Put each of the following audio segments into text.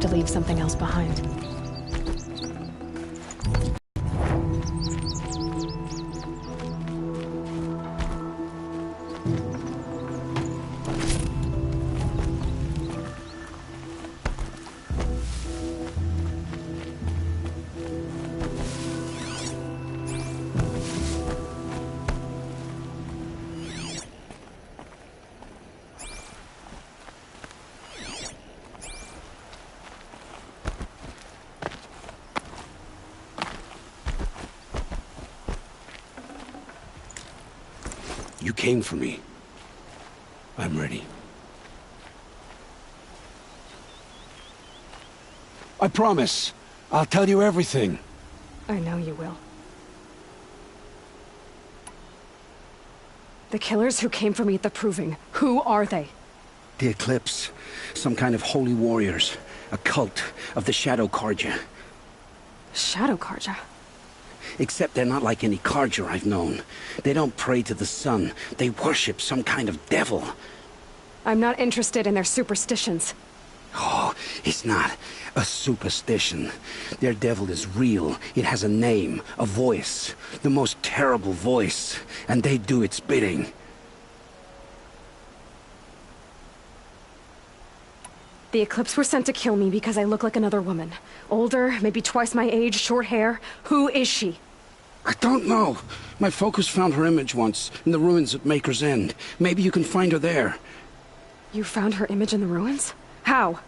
to leave something else behind. You came for me. I'm ready. I promise. I'll tell you everything. I know you will. The killers who came for me at the Proving, who are they? The Eclipse. Some kind of holy warriors. A cult of the Shadow Carja. Shadow Carja? Except they're not like any Carja I've known. They don't pray to the sun. They worship some kind of devil. I'm not interested in their superstitions. Oh, it's not a superstition. Their devil is real. It has a name, a voice. The most terrible voice. And they do its bidding. The Eclipse were sent to kill me because I look like another woman. Older, maybe twice my age, short hair. Who is she? I don't know. My focus found her image once, in the ruins at Maker's End. Maybe you can find her there. You found her image in the ruins? How?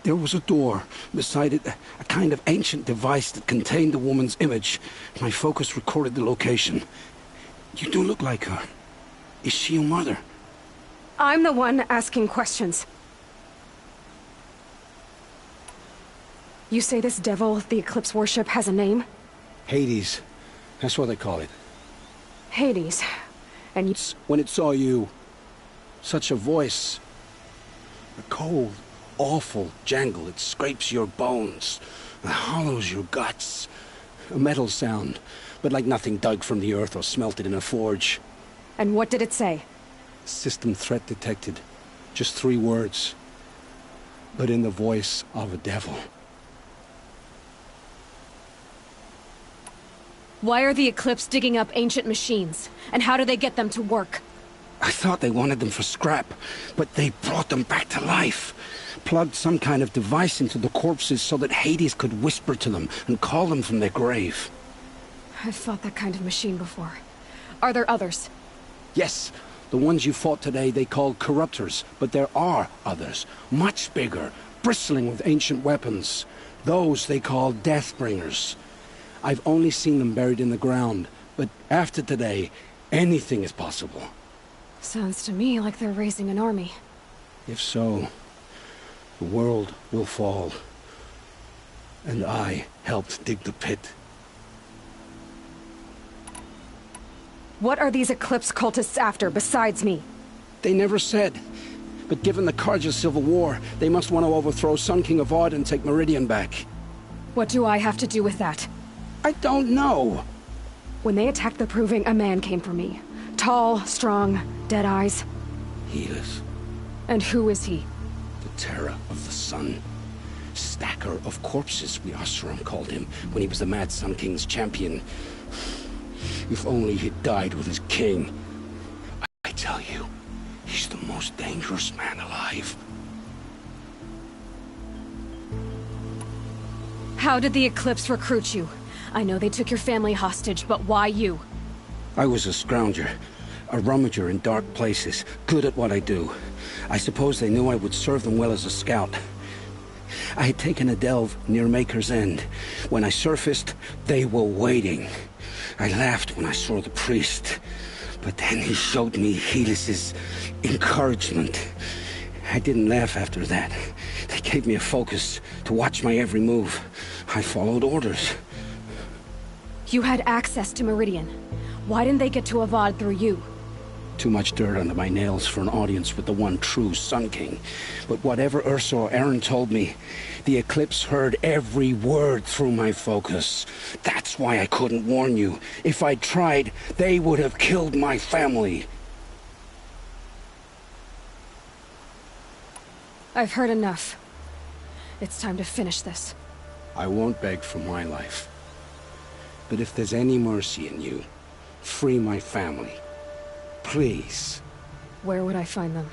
There was a door. Beside it, a kind of ancient device that contained the woman's image. My focus recorded the location. You do look like her. Is she your mother? I'm the one asking questions. You say this devil the Eclipse worship has a name? Hades. That's what they call it. Hades. And you... When it saw you, such a voice. A cold, awful jangle. It scrapes your bones. It hollows your guts. A metal sound, but like nothing dug from the earth or smelted in a forge. And what did it say? System threat detected. Just 3 words. But in the voice of a devil. Why are the Eclipse digging up ancient machines? And how do they get them to work? I thought they wanted them for scrap, but they brought them back to life. Plugged some kind of device into the corpses so that Hades could whisper to them and call them from their grave. I've fought that kind of machine before. Are there others? Yes, the ones you fought today they called Corruptors, but there are others, much bigger, bristling with ancient weapons. Those they call Deathbringers. I've only seen them buried in the ground, but after today, anything is possible. Sounds to me like they're raising an army. If so, the world will fall. And I helped dig the pit. What are these Eclipse cultists after, besides me? They never said. But given the Carja civil war, they must want to overthrow Sun King Avad and take Meridian back. What do I have to do with that? I don't know. When they attacked the Proving, a man came for me. Tall, strong, dead eyes. Helis, And who is he? the terror of the sun. Stacker of corpses, we Oseram called him, when he was the Mad Sun King's champion. If only he'd died with his king. I tell you, he's the most dangerous man alive. How did the Eclipse recruit you? I know they took your family hostage, but why you? I was a scrounger, a rummager in dark places, good at what I do. I suppose they knew I would serve them well as a scout. I had taken a delve near Maker's End. When I surfaced, they were waiting. I laughed when I saw the priest, but then he showed me Helis's encouragement. I didn't laugh after that. They gave me a focus to watch my every move. I followed orders. You had access to Meridian. Why didn't they get to Avad through you? Too much dirt under my nails for an audience with the one true Sun King. But whatever Ursa or Aaron told me, the Eclipse heard every word through my focus. That's why I couldn't warn you. If I'd tried, they would have killed my family. I've heard enough. It's time to finish this. I won't beg for my life. But if there's any mercy in you, free my family. Please. Where would I find them?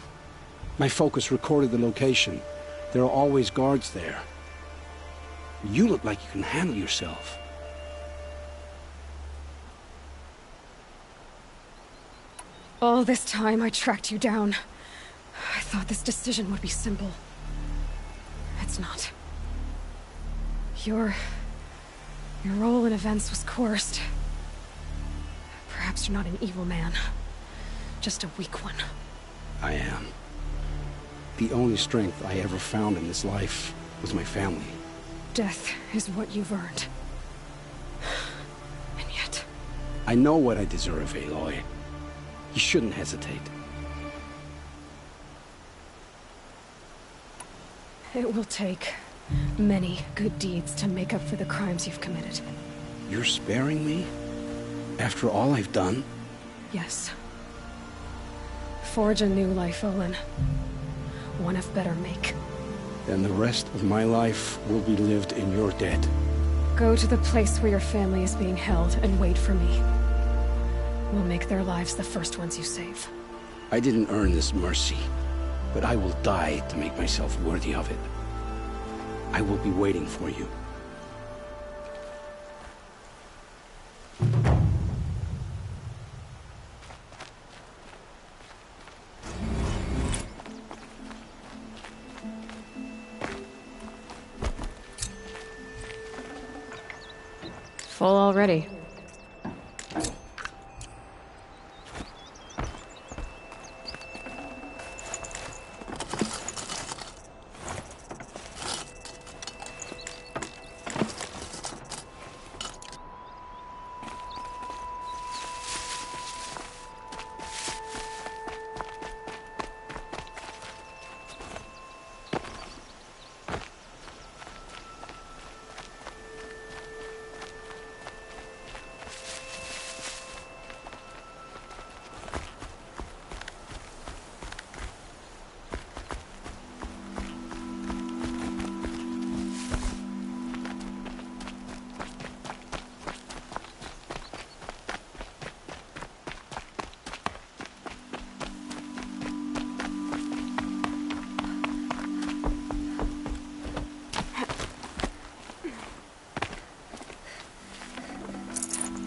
My focus recorded the location. There are always guards there. You look like you can handle yourself. All this time I tracked you down. I thought this decision would be simple. It's not. Your role in events was coerced. Perhaps you're not an evil man. Just a weak one. I am. The only strength I ever found in this life was my family. Death is what you've earned. And yet... I know what I deserve, Aloy. You shouldn't hesitate. It will take many good deeds to make up for the crimes you've committed. You're sparing me? After all I've done? Yes. Forge a new life, Olin. One of better make. Then the rest of my life will be lived in your debt. Go to the place where your family is being held and wait for me. We'll make their lives the first ones you save. I didn't earn this mercy, but I will die to make myself worthy of it. I will be waiting for you. Full already.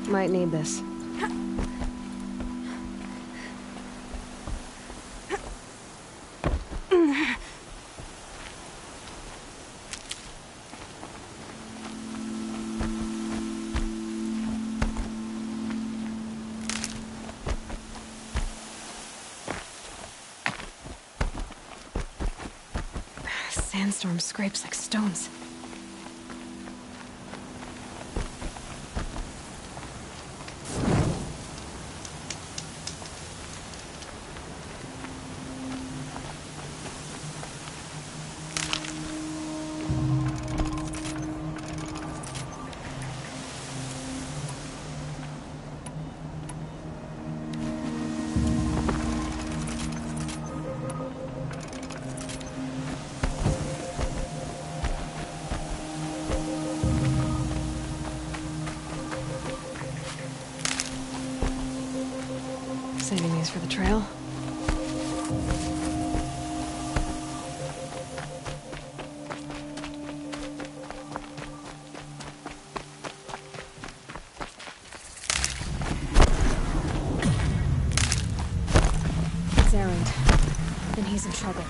Might need this. Sandstorm scrapes like stones. Saving these for the trail. It's Erend. And he's in trouble.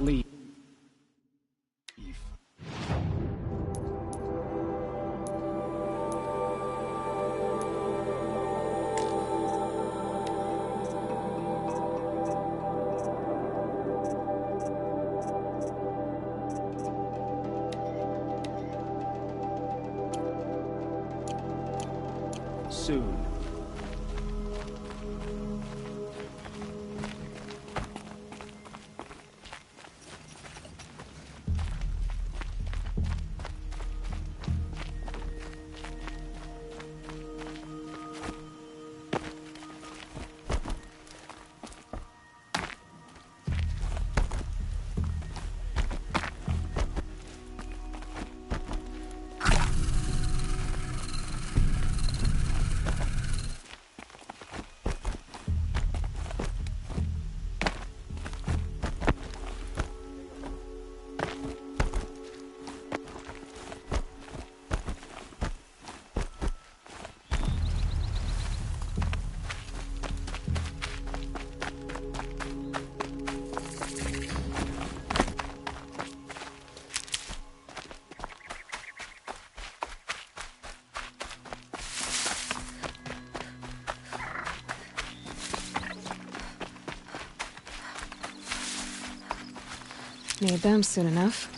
leave. Soon. Need them soon enough.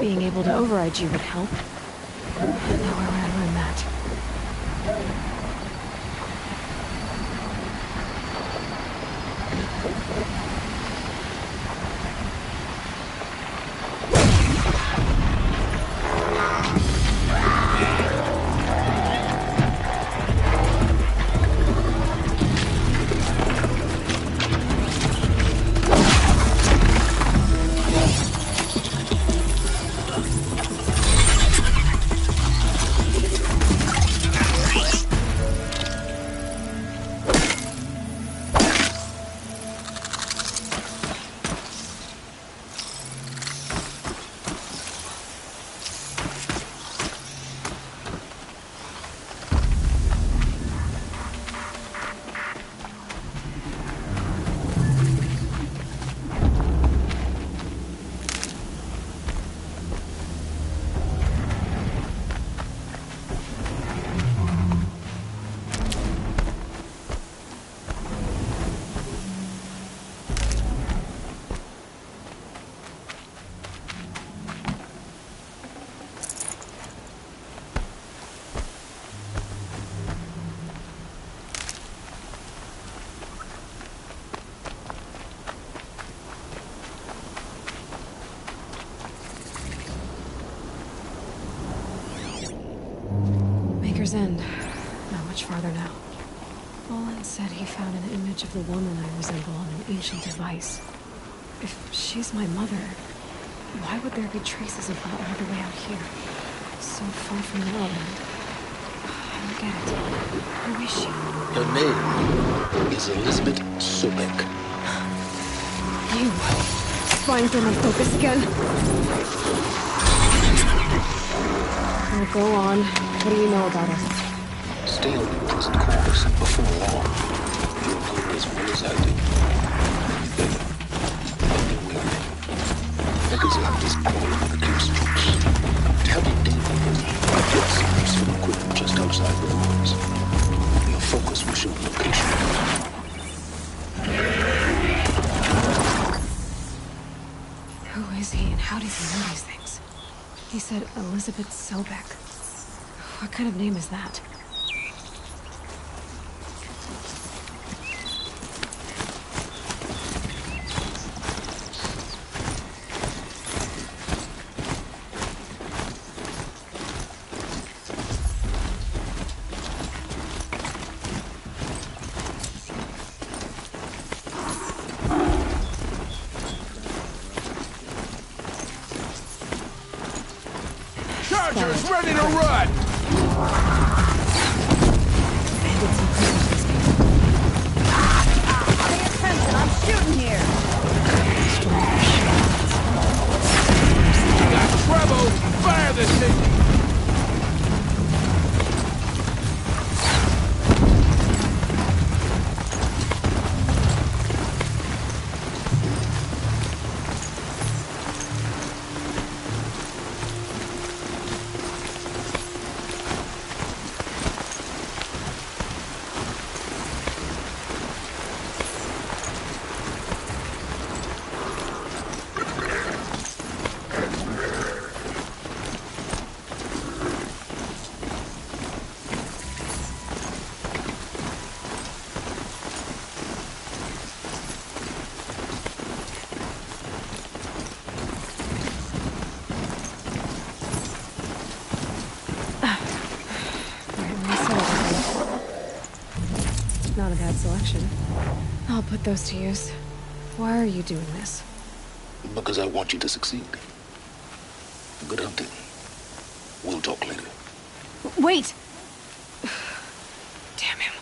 Being able to override you would help. Now where would I learn that? Maker's End. Not much farther now. Olin said he found an image of the woman I resemble on an ancient device. If she's my mother, why would there be traces of her all the way out here? So far from the island. I don't get it. Who is she? Her name is Elizabeth Sobek. You! Spying for my focus again? Well, go on. What do you know about her? Stay on your present course, and before long, you'll know her as well as I do. Anyway, Maker's End is calling the King's troops. Tell them David I've got signals from equipment just outside the ruins. Your focus will show the location. Who is he and how does he know these things? He said Elizabeth Sobek. What kind of name is that? Rangers ready to run! Bandits and prisoners. Pay attention, I'm shooting here! We got Trevo! Fire this thing! Not a bad selection. I'll put those to use. Why are you doing this? Because I want you to succeed. Good hunting. We'll talk later. Wait! Damn him.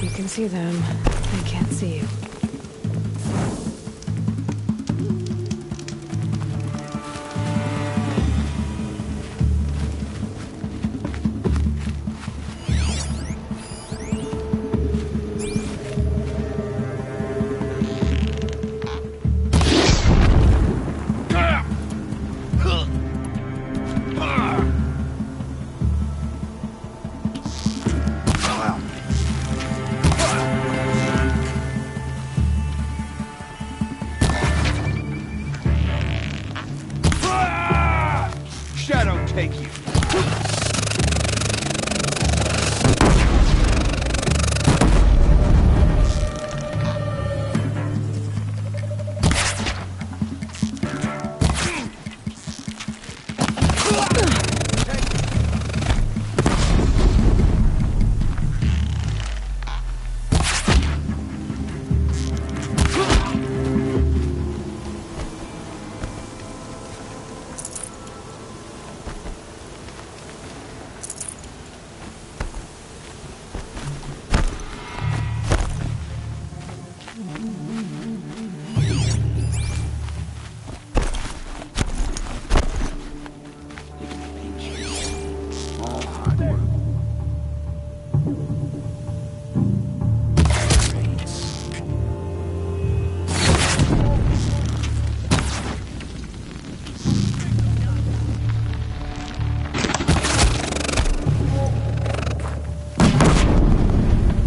You can see them. They can't see you. Shadow take you.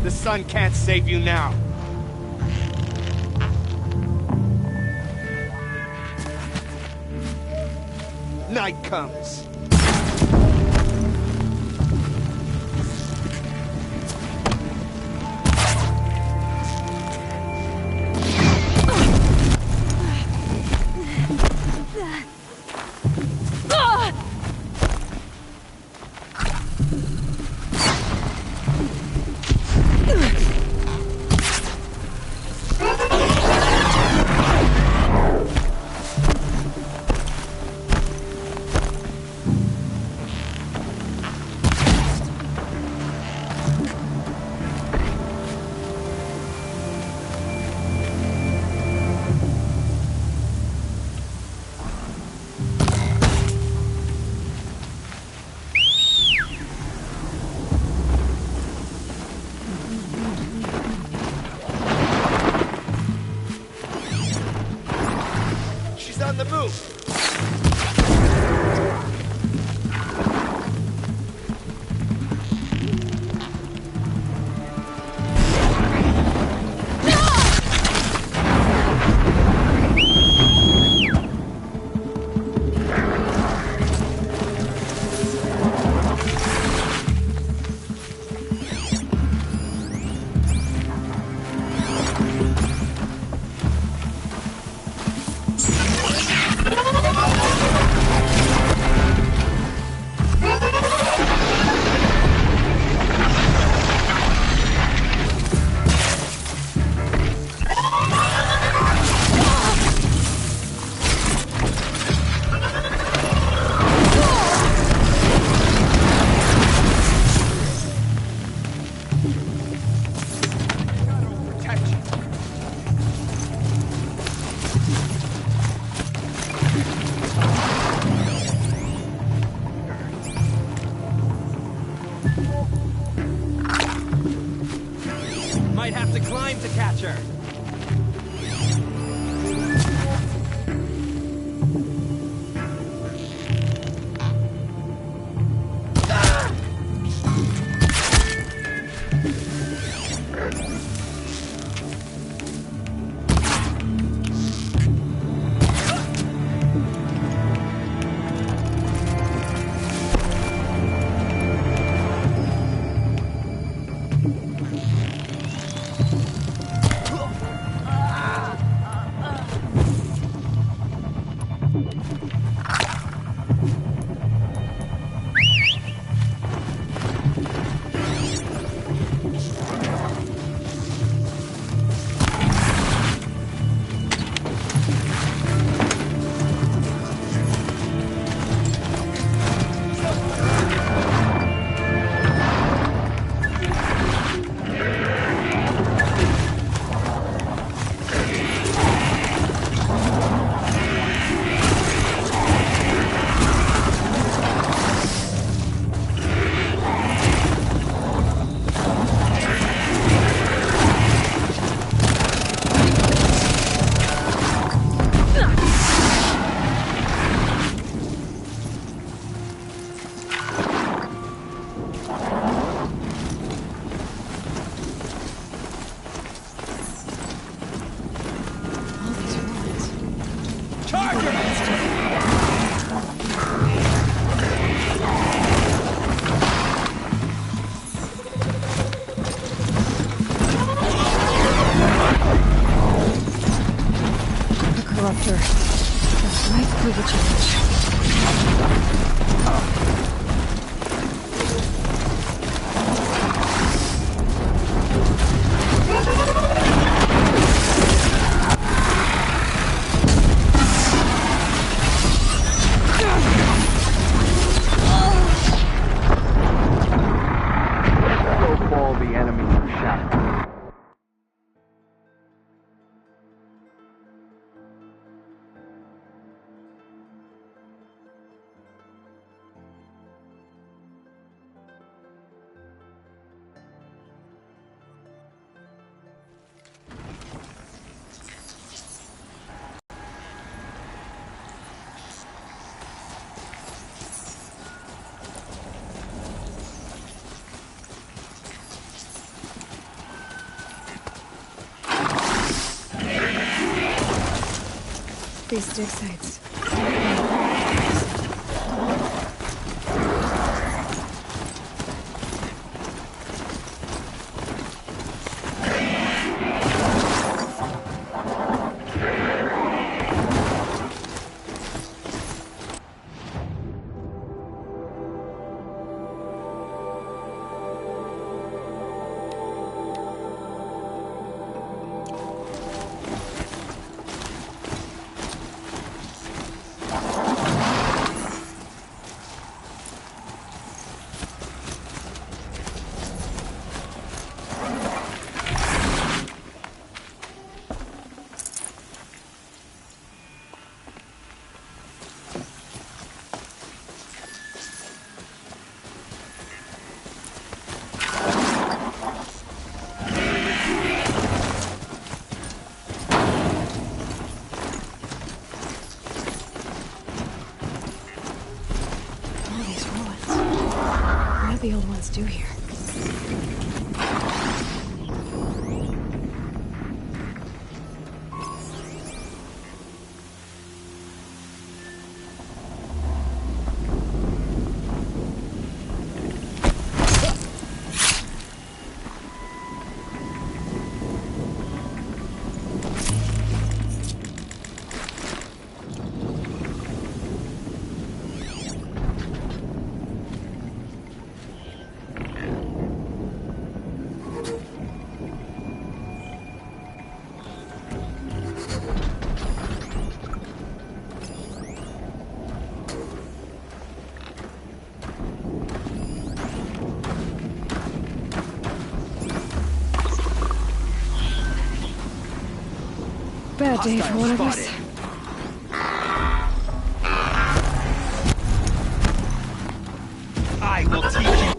The sun can't save you now. Night comes. She's on the move. Might have to climb to catch her. Corruptor. That's right through the church. Go fall the enemy in shadow. These dig sites. What do the old ones do here? Bad day for one of us. I will teach you.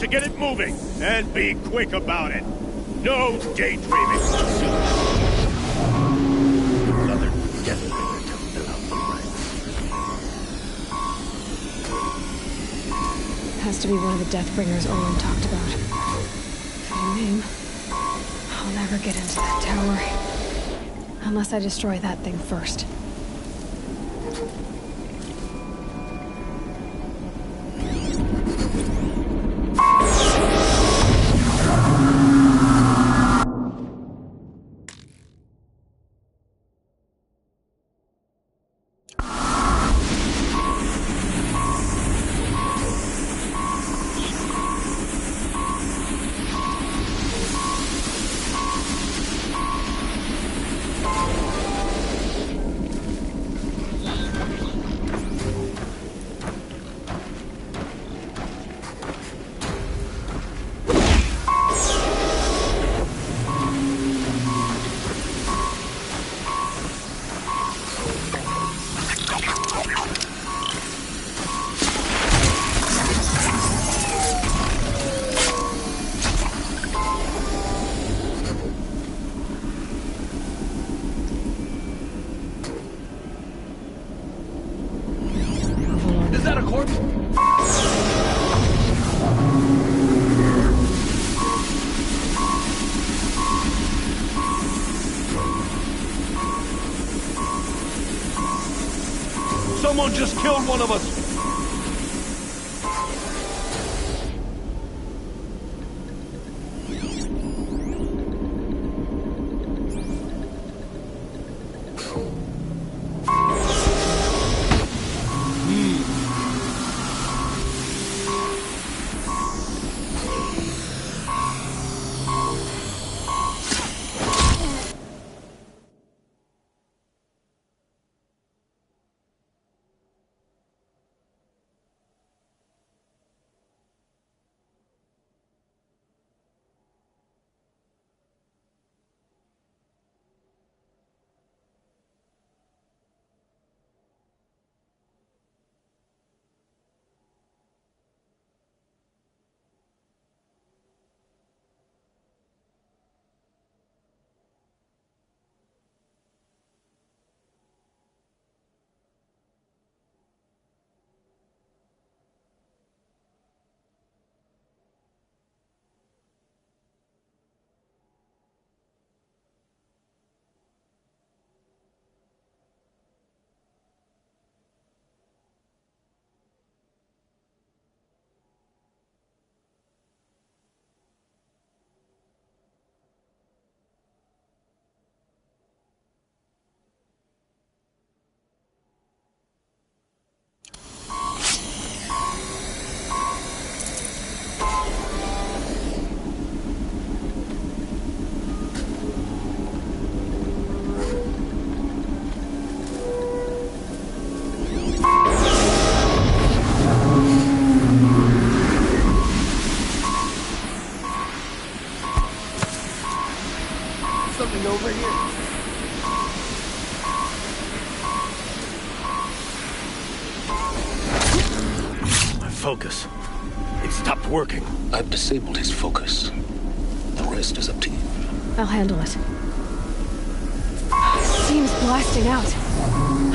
get it moving, and be quick about it. No daydreaming. Another Deathbringer coming out the ranks. Has to be one of the Deathbringers Olin talked about. Fitting name. I'll never get into that tower. Unless I destroy that thing first. Is that a corpse? Someone just killed one of us! Something over here. My focus. It stopped working. I've disabled his focus. The rest is up to you. I'll handle it. Steam's blasting out.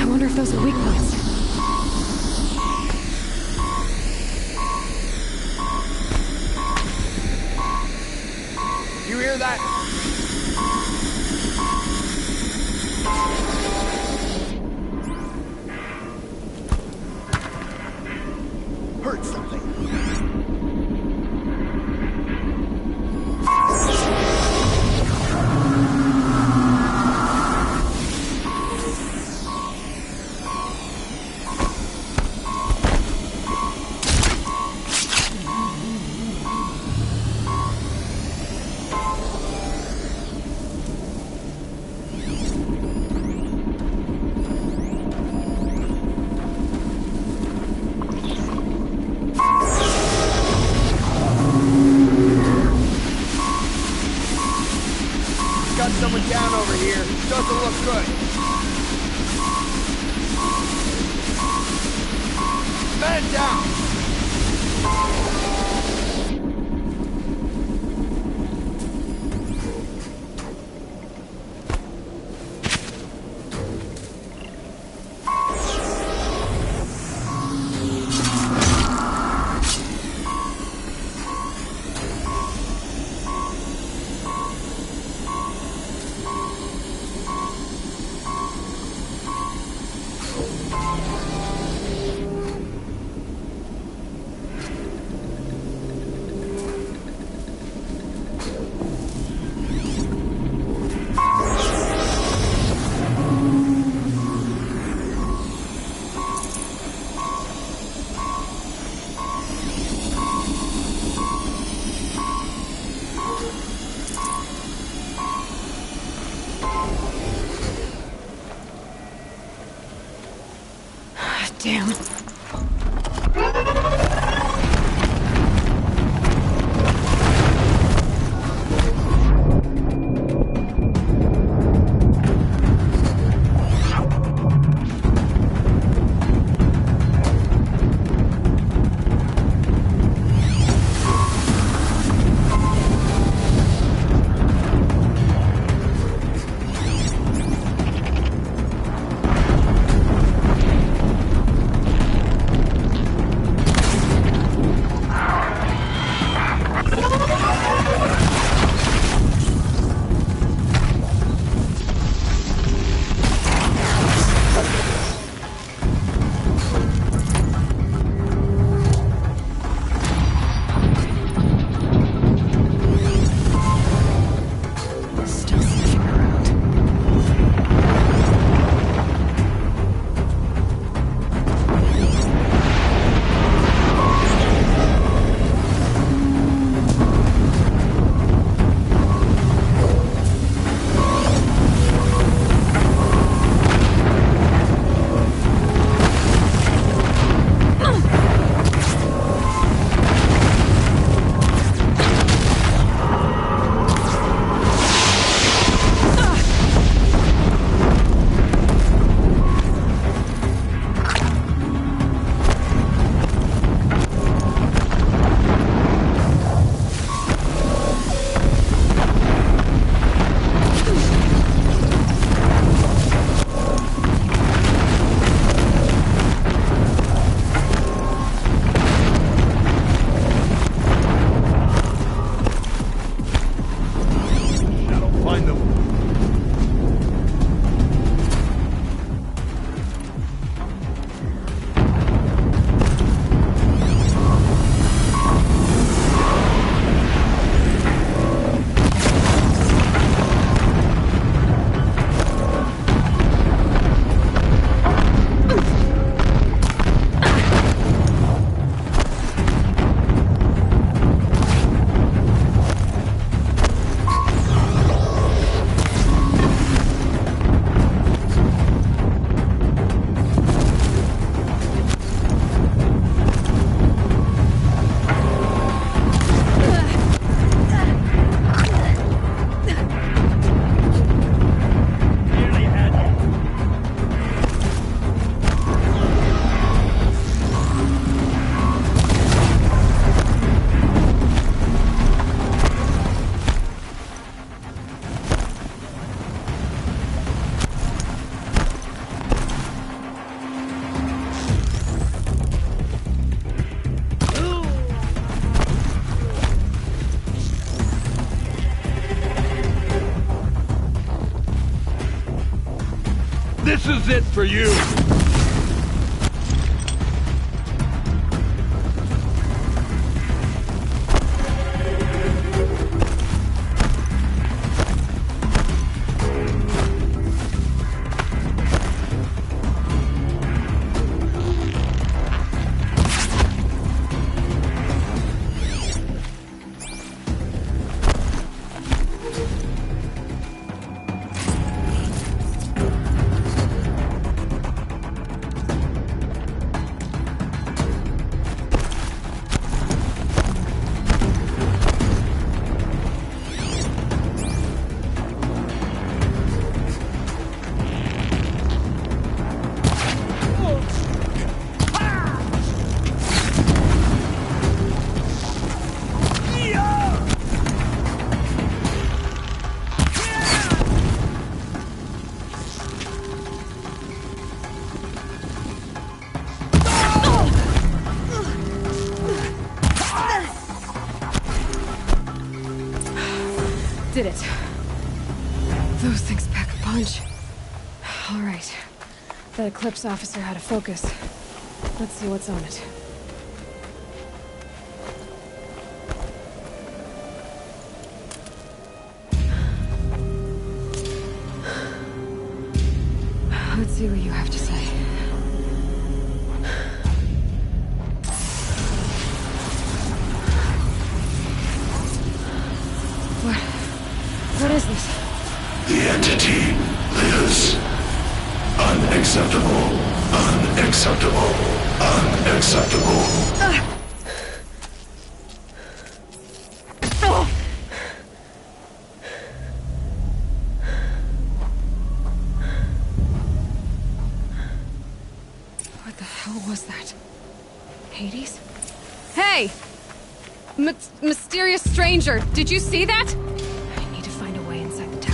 I wonder if those are weak points. You hear that? Heard something. Got someone down over here. Doesn't look good. Man down! Damn. Still sniffing around. Find them. This is it for you! Did it. Those things pack a punch. All right. That Eclipse officer had a focus. Let's see what's on it. Let's see what you have to say. What is this? The entity lives. Unacceptable. Unacceptable. Unacceptable. What the hell was that? Hades? Hey! Mysterious stranger, did you see that? I need to find a way inside the tower.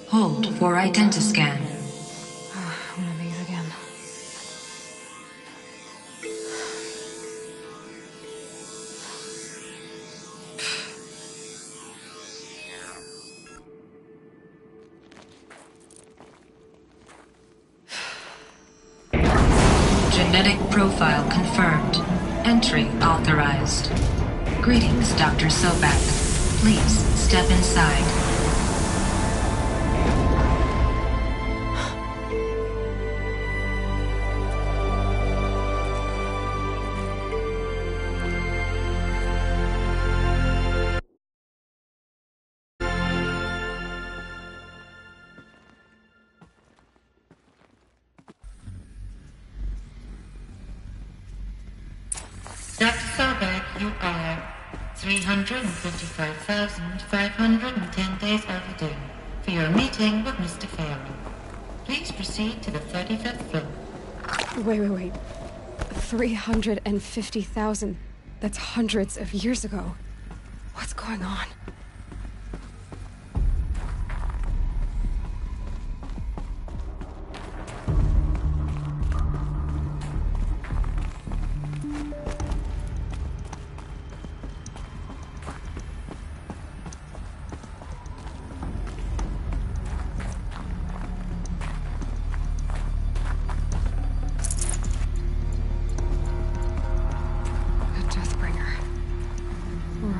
Hold for identiscan. One of these again. Genetic profile confirmed. Entry authorized. Greetings, Dr. Sobek. Please step inside. Dr. Sobek, you are 355,510 days overdue for your meeting with Mr. Farrell. Please proceed to the 35th floor. Wait. 350,000. That's hundreds of years ago. What's going on?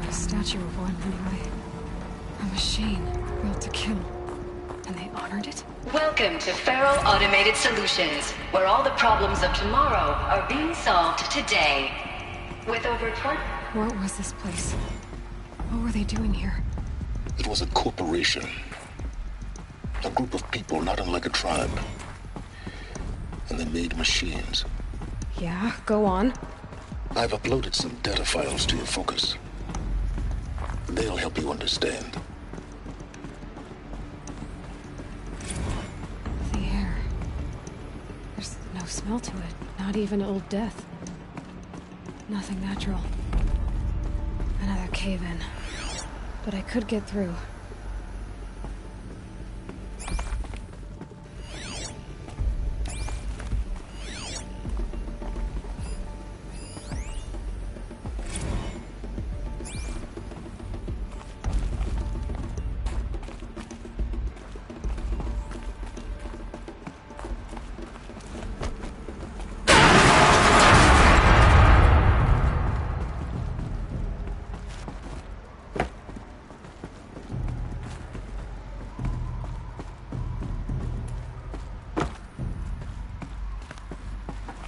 Statue of one, anyway. A machine built to kill. And they honored it? Welcome to Feral Automated Solutions, where all the problems of tomorrow are being solved today. With over 20... What was this place? What were they doing here? It was a corporation. A group of people not unlike a tribe. And they made machines. Yeah, go on. I've uploaded some data files to your focus. They'll help you understand. The air. There's no smell to it. Not even Old Death. Nothing natural. Another cave-in. But I could get through.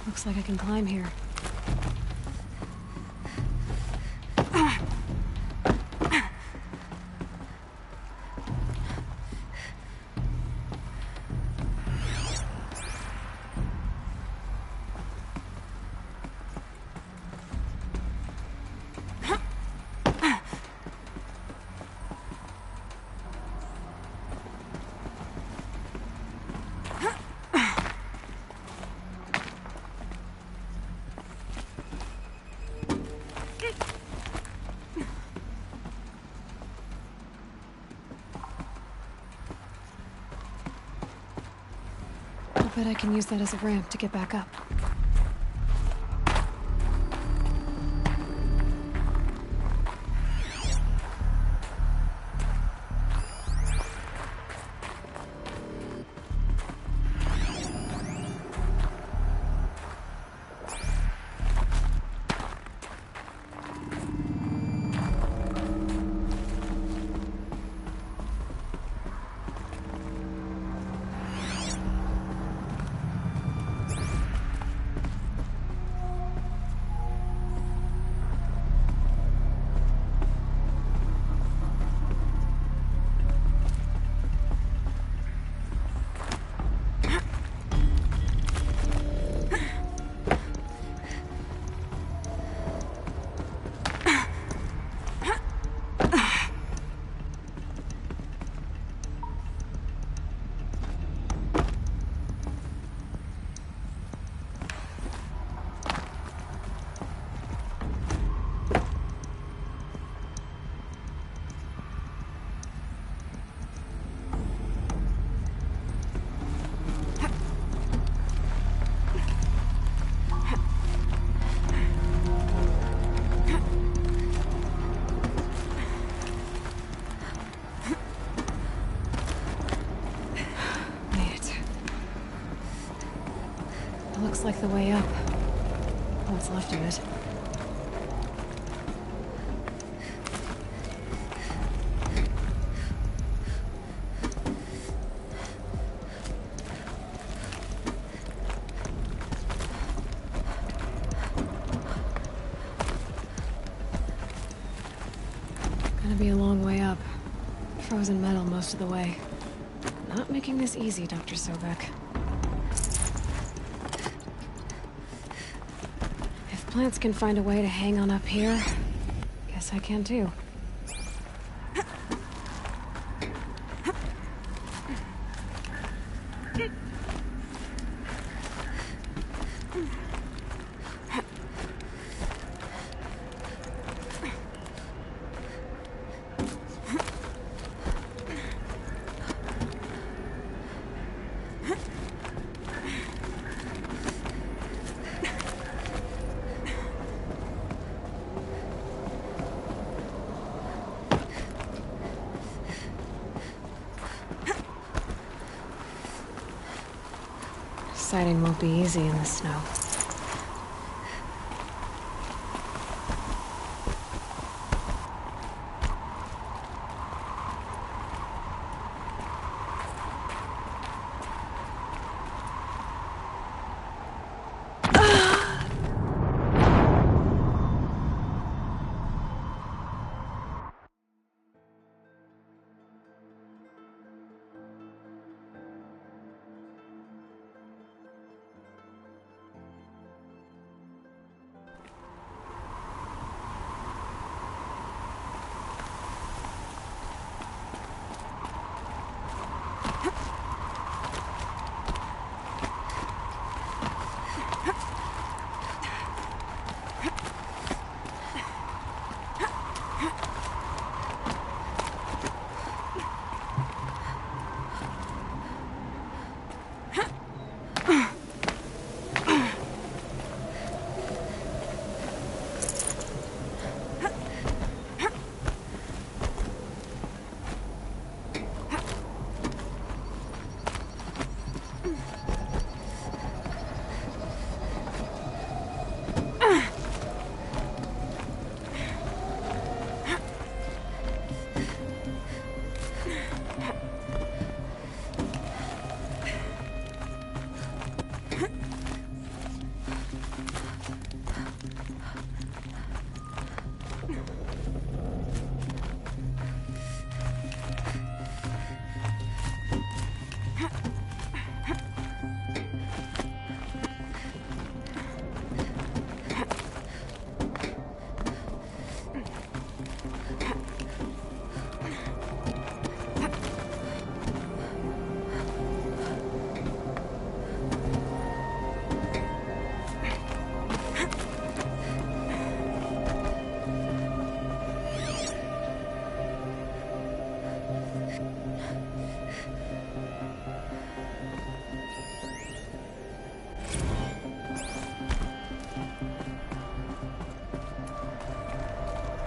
Looks like I can climb here. I bet I can use that as a ramp to get back up. Looks like the way up. What's left of it. Gonna be a long way up. Frozen metal most of the way. Not making this easy, Dr. Sobek. If plants can find a way to hang on up here, guess I can too. Sighting won't be easy in the snow.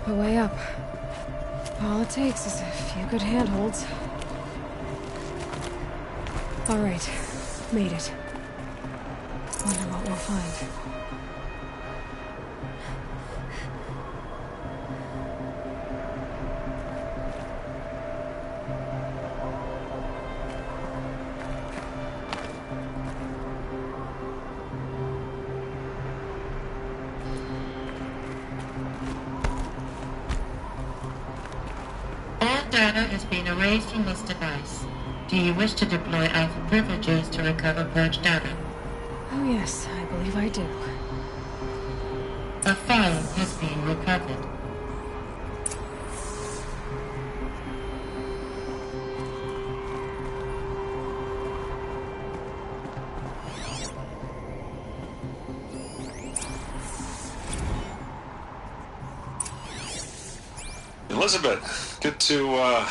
A way up. All it takes is a few good handholds. All right, made it. Wonder what we'll find. All data has been erased from this device. Do you wish to deploy Alpha privileges to recover purged data? Oh yes, I believe I do. A file has been recovered. Elizabeth, good to,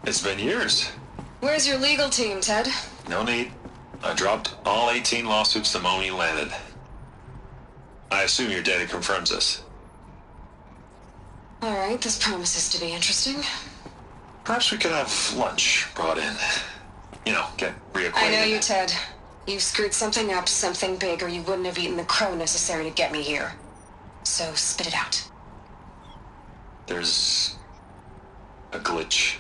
it's been years. Where's your legal team, Ted? No need. I dropped all 18 lawsuits the moment you landed. I assume your data confirms this. All right, this promises to be interesting. Perhaps we could have lunch brought in. You know, get reacquainted. I know you, Ted. You screwed something up, something big, or you wouldn't have eaten the crow necessary to get me here. So spit it out. There's a glitch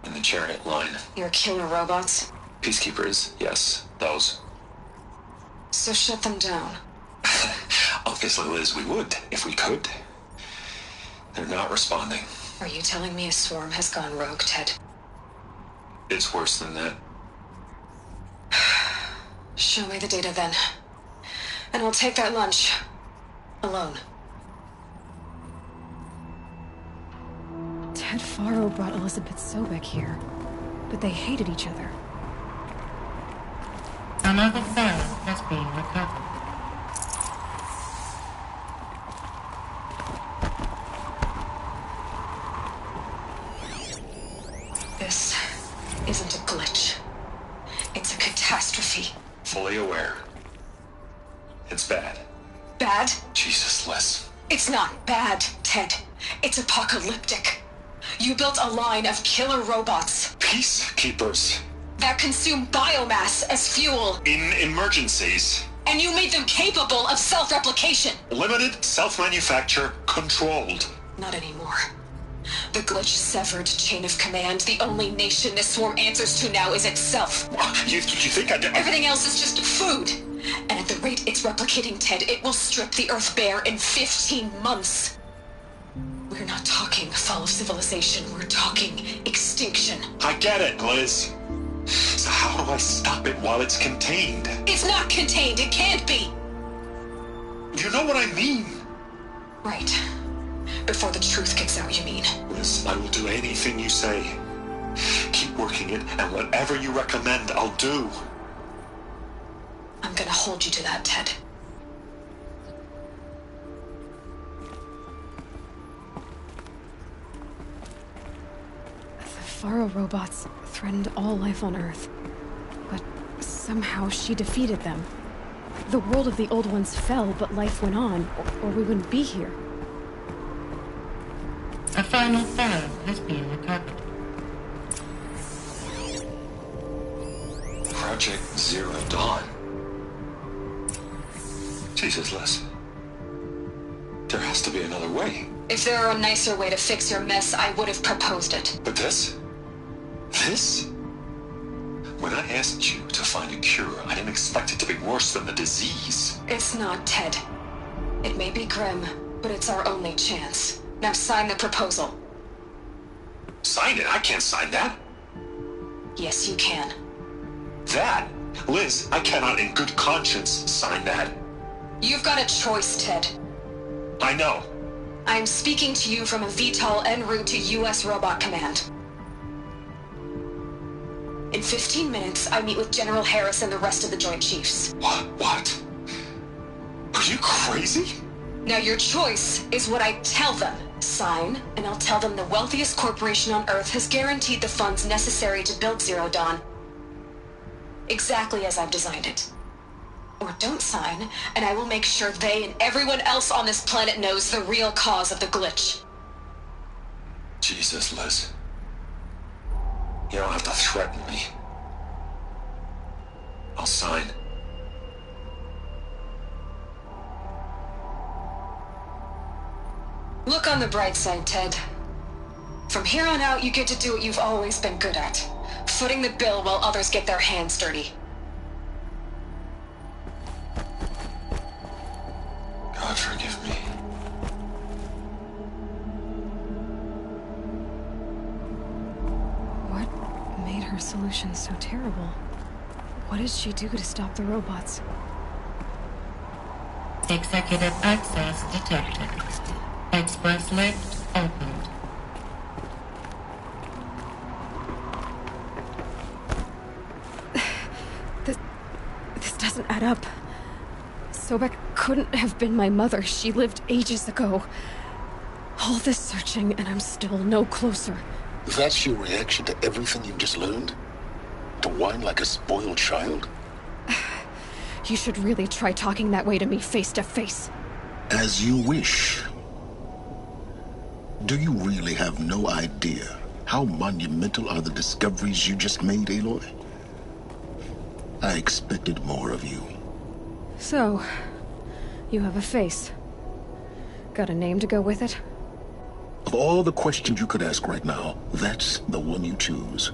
in the chariot line. Your killer robots? Peacekeepers, yes, those. So shut them down. Obviously, Liz, we would, if we could. They're not responding. Are you telling me a swarm has gone rogue, Ted? It's worse than that. Show me the data then. And I'll take that lunch. Alone. Ted Faro brought Elizabeth Sobek here, but they hated each other. Another Pharaoh has been recovered. This isn't a glitch. It's a catastrophe. Fully aware. It's bad. Bad? Jesus, Liz. It's not bad, Ted. It's apocalyptic. You built a line of killer robots. Peacekeepers. That consume biomass as fuel. In emergencies. And you made them capable of self-replication. Limited, self-manufacture, controlled. Not anymore. The glitch severed chain of command. The only nation this swarm answers to now is itself. You think I did? Everything else is just food. And at the rate it's replicating, Ted, it will strip the Earth bare in 15 months. We're not talking fall of civilization. We're talking extinction. I get it, Liz. So how do I stop it while it's contained? It's not contained. It can't be. You know what I mean? Right. Before the truth gets out, you mean? Liz, I will do anything you say. Keep working it, and whatever you recommend, I'll do. I'm gonna hold you to that, Ted. The Faro robots threatened all life on Earth. But somehow she defeated them. The world of the old ones fell, but life went on, or we wouldn't be here. A final Pharaoh has been recovered. Project Zero Dawn. Jesus, Liz. There has to be another way. If there were a nicer way to fix your mess, I would have proposed it. But this? This? When I asked you to find a cure, I didn't expect it to be worse than the disease. It's not, Ted. It may be grim, but it's our only chance. Now sign the proposal. Sign it? I can't sign that. Yes, you can. That? Liz, I cannot in good conscience sign that. You've got a choice, Ted. I know. I'm speaking to you from a VTOL en route to U.S. Robot Command. In 15 minutes, I meet with General Harris and the rest of the Joint Chiefs. What? Are you crazy? Now your choice is what I tell them. Sign, and I'll tell them the wealthiest corporation on Earth has guaranteed the funds necessary to build Zero Dawn. Exactly as I've designed it. Or don't sign, and I will make sure they and everyone else on this planet knows the real cause of the glitch. Jesus, Liz. You don't have to threaten me. I'll sign. Look on the bright side, Ted. From here on out, you get to do what you've always been good at. Footing the bill while others get their hands dirty. God forgive me. What made her solution so terrible? What did she do to stop the robots? Executive access detected. Express lift opened. This doesn't add up. Sobek couldn't have been my mother. She lived ages ago. All this searching, and I'm still no closer. That's your reaction to everything you've just learned? To whine like a spoiled child? You should really try talking that way to me face to face. As you wish. Do you really have no idea how monumental are the discoveries you just made, Aloy? I expected more of you. So, you have a face. Got a name to go with it? Of all the questions you could ask right now, that's the one you choose.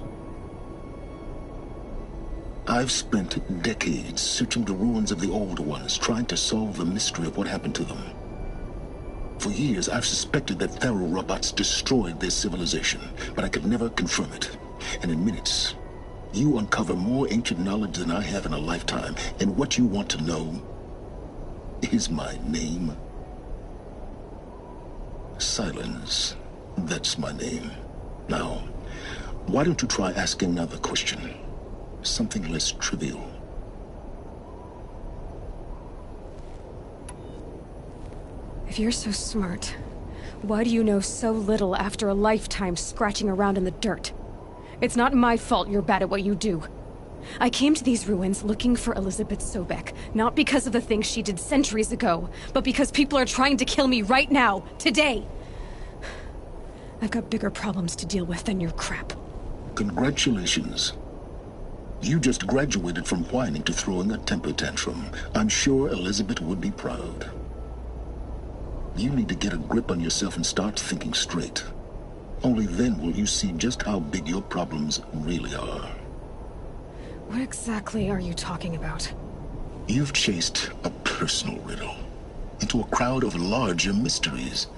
I've spent decades searching the ruins of the Old Ones, trying to solve the mystery of what happened to them. For years, I've suspected that Faro robots destroyed their civilization, but I could never confirm it. And in minutes, you uncover more ancient knowledge than I have in a lifetime, and what you want to know is my name. Silence. That's my name. Now, why don't you try asking another question? Something less trivial. If you're so smart, why do you know so little after a lifetime scratching around in the dirt? It's not my fault you're bad at what you do. I came to these ruins looking for Elizabeth Sobek, not because of the things she did centuries ago, but because people are trying to kill me right now, today. I've got bigger problems to deal with than your crap. Congratulations. You just graduated from whining to throwing a temper tantrum. I'm sure Elizabeth would be proud. You need to get a grip on yourself and start thinking straight. Only then will you see just how big your problems really are. What exactly are you talking about? You've chased a personal riddle into a crowd of larger mysteries.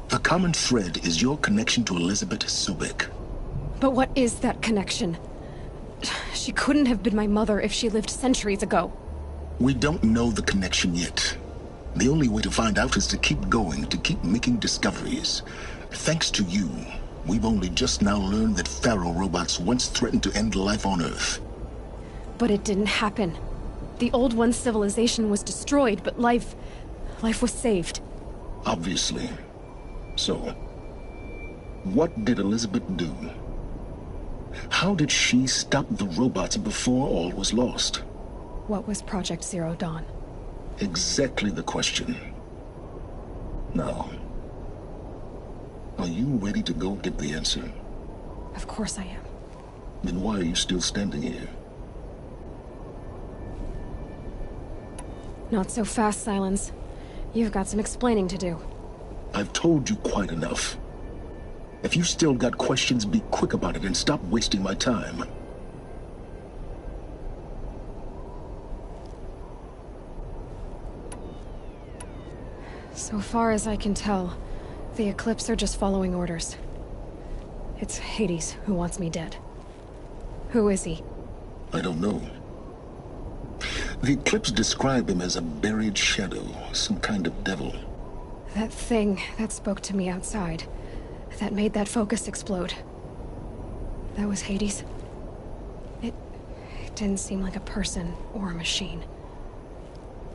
The common thread is your connection to Elizabeth Sobek. But what is that connection? She couldn't have been my mother if she lived centuries ago. We don't know the connection yet. The only way to find out is to keep going, to keep making discoveries. Thanks to you, we've only just now learned that Faro robots once threatened to end life on Earth. But it didn't happen. The Old One's civilization was destroyed, but life was saved. Obviously. So, what did Elizabeth do? How did she stop the robots before all was lost? What was Project Zero Dawn? Exactly the question. Now, are you ready to go get the answer? Of course I am. Then why are you still standing here? Not so fast, Silence. You've got some explaining to do. I've told you quite enough. If you've still got questions, be quick about it and stop wasting my time. So far as I can tell, the Eclipse are just following orders. It's Hades who wants me dead. Who is he? I don't know. The Eclipse describe him as a buried shadow, some kind of devil. That thing that spoke to me outside, that made that focus explode. That was Hades. It didn't seem like a person or a machine.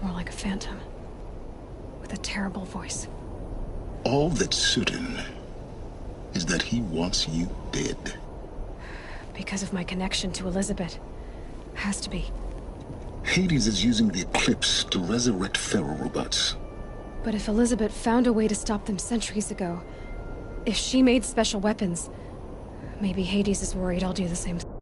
More like a phantom. With a terrible voice. All that's certain is that he wants you dead. Because of my connection to Elizabeth. Has to be. Hades is using the Eclipse to resurrect Faro robots. But if Elizabeth found a way to stop them centuries ago, if she made special weapons, maybe Hades is worried I'll do the same thing.